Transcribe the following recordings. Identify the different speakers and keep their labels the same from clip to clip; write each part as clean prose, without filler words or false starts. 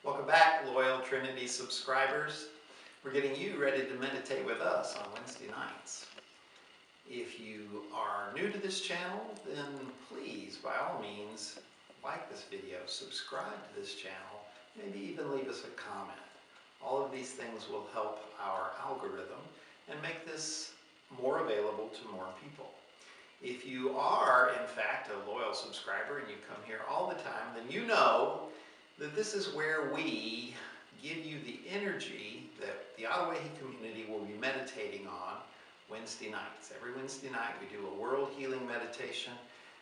Speaker 1: Welcome back, loyal Trinity subscribers. We're getting you ready to meditate with us on Wednesday nights. If you are new to this channel, then please, by all means, like this video, subscribe to this channel, maybe even leave us a comment. All of these things will help our algorithm and make this more available to more people. If you are, in fact, a loyal subscriber and you come here all the time, then you know that this is where we give you the energy that the Adawehi community will be meditating on Wednesday nights. Every Wednesday night we do a world healing meditation,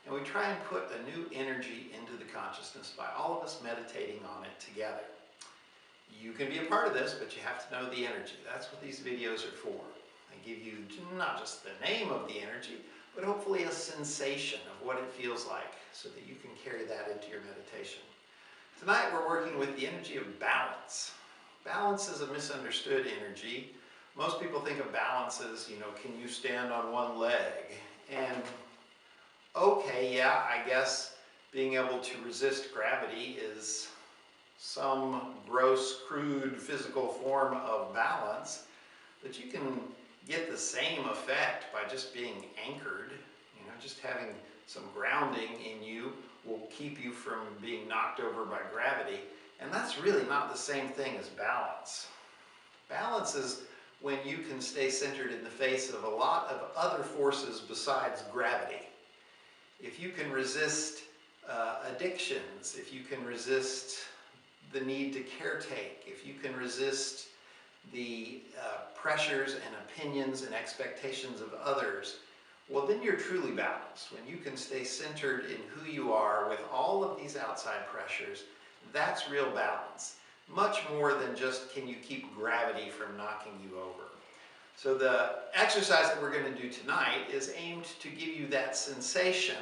Speaker 1: and we try and put a new energy into the consciousness by all of us meditating on it together. You can be a part of this, but you have to know the energy. That's what these videos are for. I give you not just the name of the energy, but hopefully a sensation of what it feels like so that you can carry that into your meditation. Tonight we're working with the energy of balance. Balance is a misunderstood energy. Most people think of balance as, can you stand on one leg? And okay, yeah, I guess being able to resist gravity is some gross, crude physical form of balance, but you can get the same effect by just being anchored. Just having some grounding in you will keep you from being knocked over by gravity, and that's really not the same thing as balance. Balance is when you can stay centered in the face of a lot of other forces besides gravity. If you can resist addictions, if you can resist the need to caretake, if you can resist the pressures and opinions and expectations of others, well, then you're truly balanced. When you can stay centered in who you are with all of these outside pressures, that's real balance. Much more than just can you keep gravity from knocking you over. So the exercise that we're going to do tonight is aimed to give you that sensation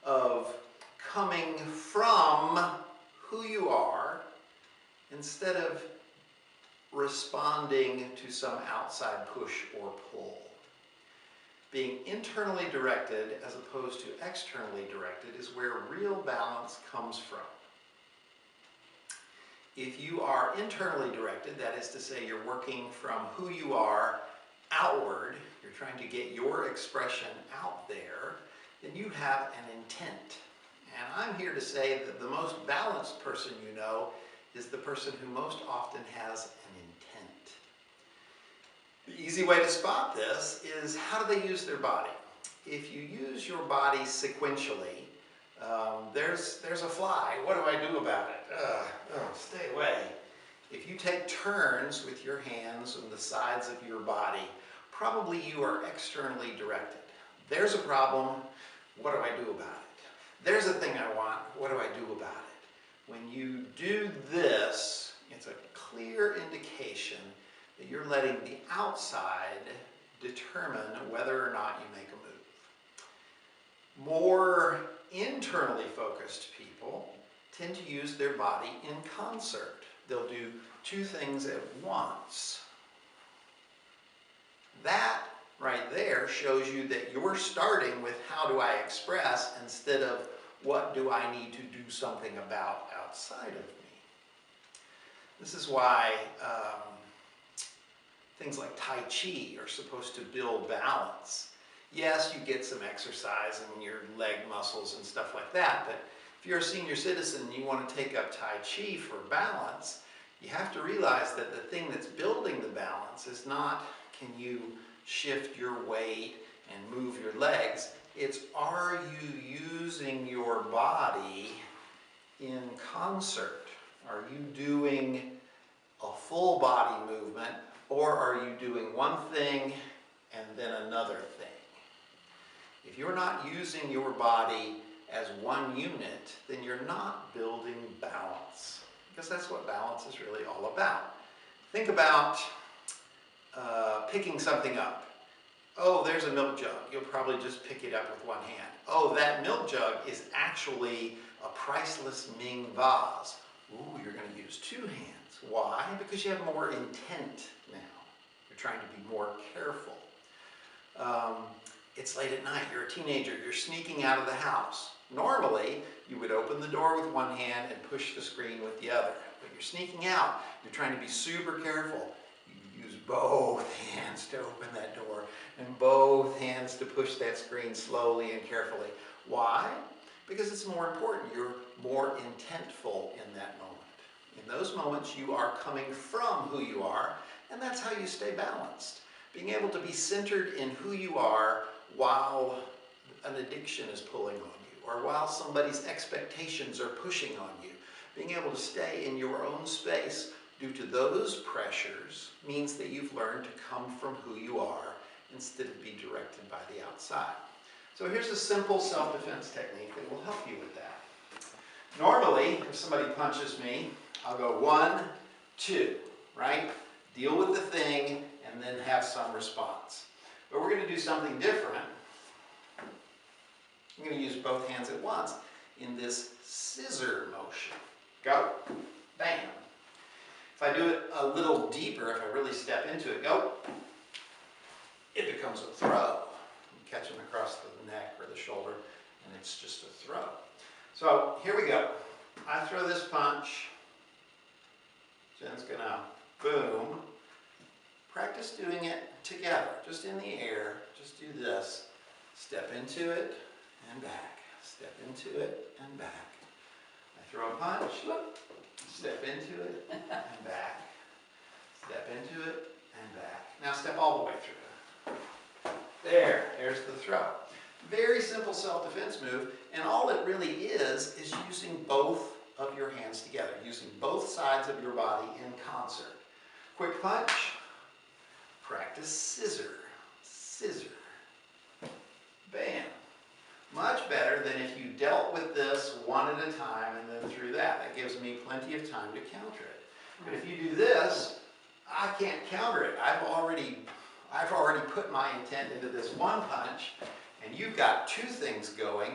Speaker 1: of coming from who you are instead of responding to some outside push or pull. Being internally directed as opposed to externally directed is where real balance comes from. If you are internally directed, that is to say you're working from who you are outward, you're trying to get your expression out there, then you have an intent. And I'm here to say that the most balanced person you know is the person who most often has an intent. The easy way to spot this is, how do they use their body? If you use your body sequentially, there's a fly. What do I do about it? Stay away. If you take turns with your hands on the sides of your body, probably you are externally directed. There's a problem. What do I do about it? There's a thing I want. What do I do about it? When you do this, it's a clear indication that you're letting the outside determine whether or not you make a move. More internally focused people tend to use their body in concert. They'll do two things at once. That right there shows you that you're starting with how do I express instead of what do I need to do something about outside of me. This is why things like Tai Chi are supposed to build balance. Yes, you get some exercise in your leg muscles and stuff like that, but if you're a senior citizen and you want to take up Tai Chi for balance, you have to realize that the thing that's building the balance is not can you shift your weight and move your legs. It's, are you using your body in concert? Are you doing a full body movement, or are you doing one thing and then another thing? If you're not using your body as one unit, then you're not building balance, because that's what balance is really all about. Think about picking something up. Oh, there's a milk jug. You'll probably just pick it up with one hand. Oh, that milk jug is actually a priceless Ming vase. Ooh, you're going to use two hands. Why? Because you have more intent now. You're trying to be more careful. It's late at night. You're a teenager. You're sneaking out of the house. Normally, you would open the door with one hand and push the screen with the other. But you're sneaking out, you're trying to be super careful. You use both hands to open that door and both hands to push that screen slowly and carefully. Why? Because it's more important. You're more intentful in that moment. In those moments, you are coming from who you are, and that's how you stay balanced. Being able to be centered in who you are while an addiction is pulling on you, or while somebody's expectations are pushing on you. Being able to stay in your own space due to those pressures means that you've learned to come from who you are instead of be directed by the outside. So here's a simple self-defense technique that will help you with that. Normally, if somebody punches me, I'll go 1, 2, right? Deal with the thing and then have some response. But we're going to do something different. I'm going to use both hands at once in this scissor motion. Go, bam. If I do it a little deeper, if I really step into it, go, it becomes a throw. You catch them across the neck or the shoulder, and it's just a throw. So here we go. I throw this punch. Jen's gonna boom. Practice doing it together, just in the air. Just do this. Step into it and back. Step into it and back. I throw a punch. Look. Step into it and back. Step into it and back. Now step all the way through. There's the throw. Very simple self-defense move, and all it really is using both of your hands together, using both sides of your body in concert. Quick punch, practice scissor, scissor, bam. Much better than if you dealt with this one at a time and then threw that. That gives me plenty of time to counter it. But if you do this, I can't counter it. I've already put my intent into this one punch, and you've got two things going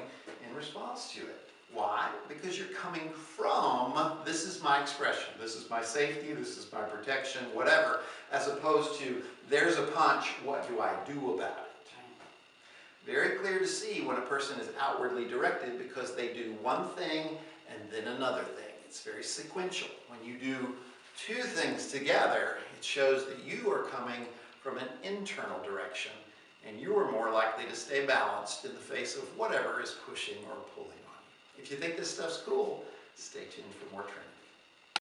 Speaker 1: in response to it. Why? Because you're coming from, this is my expression, this is my safety, this is my protection, whatever, as opposed to, there's a punch, what do I do about it? Very clear to see when a person is outwardly directed because they do one thing and then another thing. It's very sequential. When you do two things together, it shows that you are coming from an internal direction, and you are more likely to stay balanced in the face of whatever is pushing or pulling on you. If you think this stuff's cool, stay tuned for more Trinity.